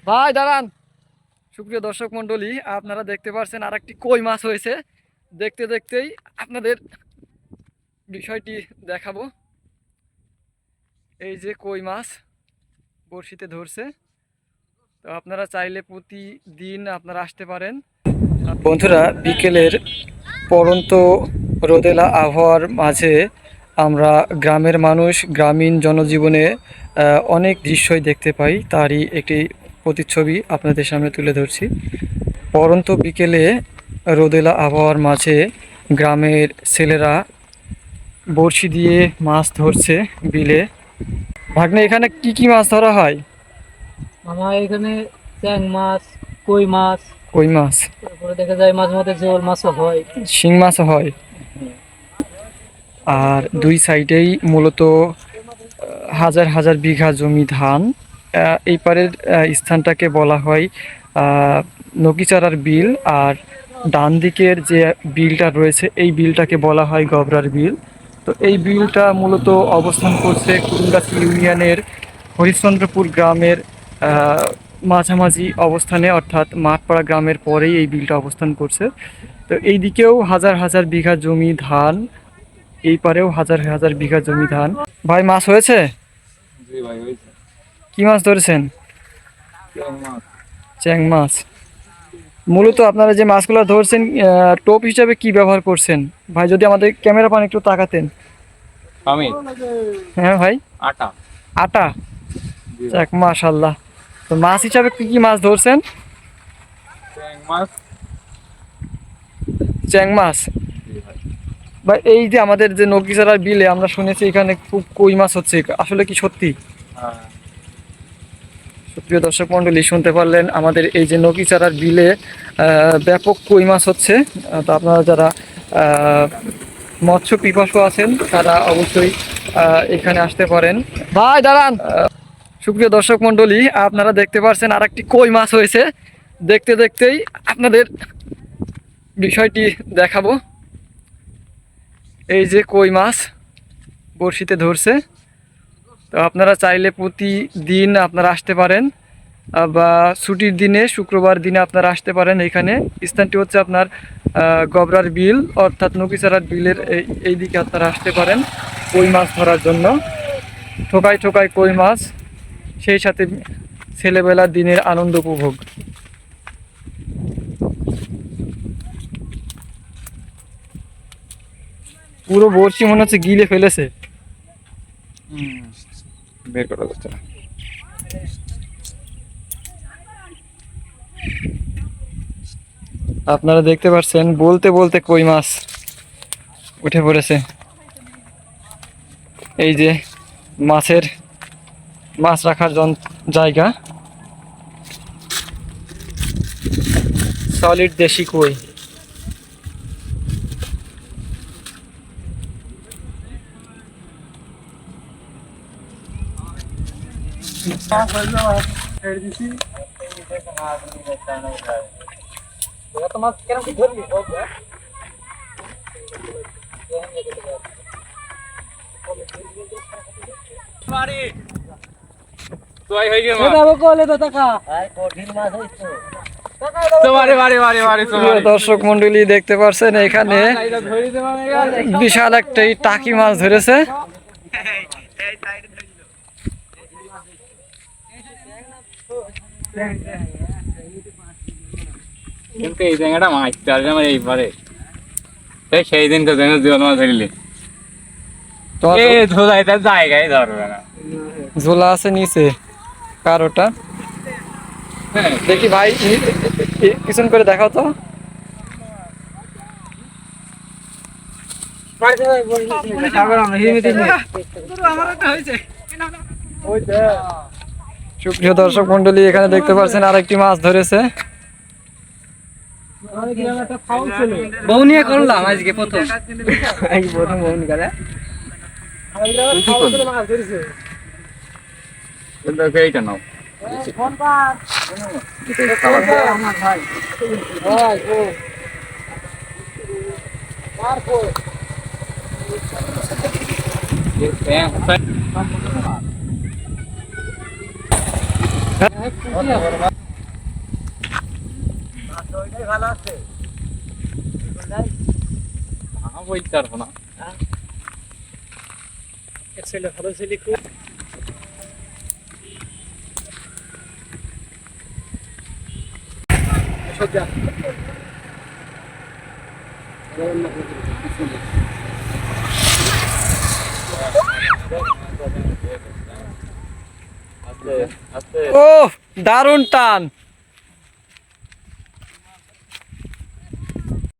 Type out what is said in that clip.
ভাই দাঁড়ান। সুপ্রিয় দর্শক মন্ডলী, আপনারা দেখতে পাচ্ছেন আর একটি কই মাছ হয়েছে। দেখতে দেখতেই আপনাদের বিষয়টি দেখাবো। এই যে কই মাছ বড়শিতে ধরছে, তো আপনারা চাইলে প্রতিদিন আপনারা আসতে পারেন। বন্ধুরা, বিকেলের পড়ন্ত রোদেলা আবহাওয়ার মাঝে আমরা গ্রামের মানুষ গ্রামীণ জনজীবনে অনেক দৃশ্যই দেখতে পাই, তারই একটি প্রতিচ্ছবি আপনাদের সামনে তুলে ধরছি। পড়ন্ত বিকেলে রোদেলা আবহাওয়ার মাঝে গ্রামের ছেলেরা বড়শি দিয়ে মাছ ধরছে বিলে। ভাগ্নে, এখানে কি কি মাছ ধরা হয়? আমার এখানে ট্যাং মাছ, কই মাছ, কই মাছ, তারপরে দেখা যায় মাঝে মধ্যে জিওল মাছও হয়। শিং মাছও হয়। আর দুই সাইডেই মূলত হাজার হাজার বিঘা জমি ধান। এই পারের স্থানটাকে বলা হয় নকিচারার বিল, আর ডান দিকের যে বিলটা রয়েছে এই বিলটাকে বলা হয় গবরার বিল। তো এই বিলটা মূলত অবস্থান করছে কুরুঙ্গাছি ইউনিয়নের হরিশ্চন্দ্রপুর গ্রামের মাঝামাঝি অবস্থানে, অর্থাৎ মাঠপাড়া গ্রামের পরেই এই বিলটা অবস্থান করছে। তো এই দিকেও হাজার হাজার বিঘা জমি ধান, এই পারেও হাজার হাজার বিঘা জমি ধান। ভাই, মাছ হয়েছে? জি ভাই হয়েছে। কি মাছ ধরেছেন? ট্যাং মাছ। চ্যাং মাছ। মূলত আপনারা যে মাছগুলো ধরছেন, টোপ হিসাবে কি ব্যবহার করছেন? ভাই, যদি আমাদের ক্যামেরা পান একটু তাকাতেন। আমি হ্যাঁ ভাই। আটা। আটা। জি ভাই। যাক, মাশাল্লাহ। তো মাছ হিসাবে কি কি মাছ ধরছেন? ট্যাং মাছ। চ্যাং মাছ। জি ভাই। ভাই, এই যে আমাদের যে নকশিছাড়ার বিলে আমরা শুনেছি এখানে খুব কই মাছ হচ্ছে, আসলে কি সত্যি? হ্যাঁ। সুপ্রিয় দর্শক মণ্ডলী, শুনতে পারলেন আমাদের এই যে নকিচারার বিলে ব্যাপক কই মাছ হচ্ছে। তো আপনারা যারা মৎস্য পিপাসু আছেন তারা অবশ্যই এখানে আসতে পারেন। ভাই দাঁড়ান। সুপ্রিয় দর্শক মণ্ডলী, আপনারা দেখতে পাচ্ছেন আর একটি কই মাছ হয়েছে। দেখতে দেখতেই আপনাদের বিষয়টি দেখাবো। এই যে কই মাছ বড়শিতে ধরছে, তো আপনারা চাইলে প্রতিদিন আপনারা আসতে পারেন, বা ছুটির দিনে শুক্রবার দিনে আপনারা আসতে পারেন। এখানে স্থানটি হচ্ছে আপনার গবরার বিল, অর্থাৎ নকিচারার বিলের এই দিকে আপনারা আসতে পারেন কই মাছ ধরার জন্য। ঠোকায় ঠোকায় কই মাছ, সেই সাথে ছেলেবেলার দিনের আনন্দ উপভোগ। পুরো বড়শি মনে হচ্ছে গিলে ফেলেছে। বের করা যাচ্ছে না। আপনারা দেখতে পাচ্ছেন বলতে বলতে কই মাছ উঠে পড়েছে। এই যে মাছ রাখার জায়গা, সলিড দেশি কই। প্রিয় দর্শক মন্ডলী, দেখতে পাচ্ছেন এখানে বিশাল একটা টাকি মাছ ধরেছে। কিন্তু এই জায়গাটা মারতে পারবে আমার এইবারে। সেই দিন তো জিওল মাছ ধরলি তোমার ধোলাই তার জায়গায় ধরবে না। ঝোলা আছে নিচে কারোটা। দেখি ভাই, পিছন করে দেখাও তো। সুপ্রিয় দর্শক মন্ডলী, এখানে দেখতে পাচ্ছেন আরেকটি মাছ ধরেছে। বউ নিয়ে করলাম আজকে প্রথম। বউনি করে। এইটা নাও। বলতে পারবো না। ও দারুণ টান।